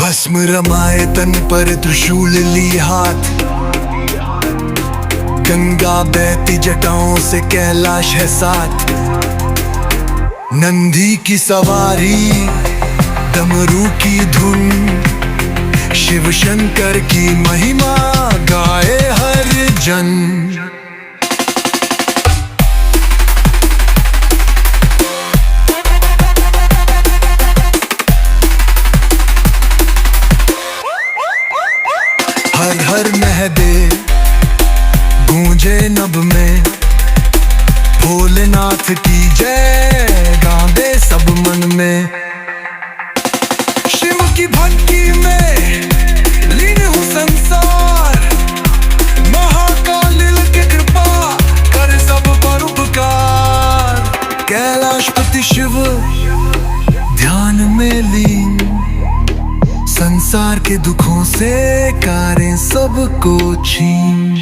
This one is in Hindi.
भस्म रमाए तन पर त्रिशूल ली हाथ, गंगा बहती जटाओं से कैलाश है साथ। नंदी की सवारी डमरू की धुन, शिव शंकर की महिमा गाए हर जन। हर हर महादेव गूंजे नभ में, भोलेनाथ की जय गावे सब मन में। शिव की भक्ति में लीन हूँ संसार, महाकाल की कृपा कर सब पर उपकार। कैलाशपति शिव ध्यान में लीन, संसार के दुखों से कारें सबको छीन।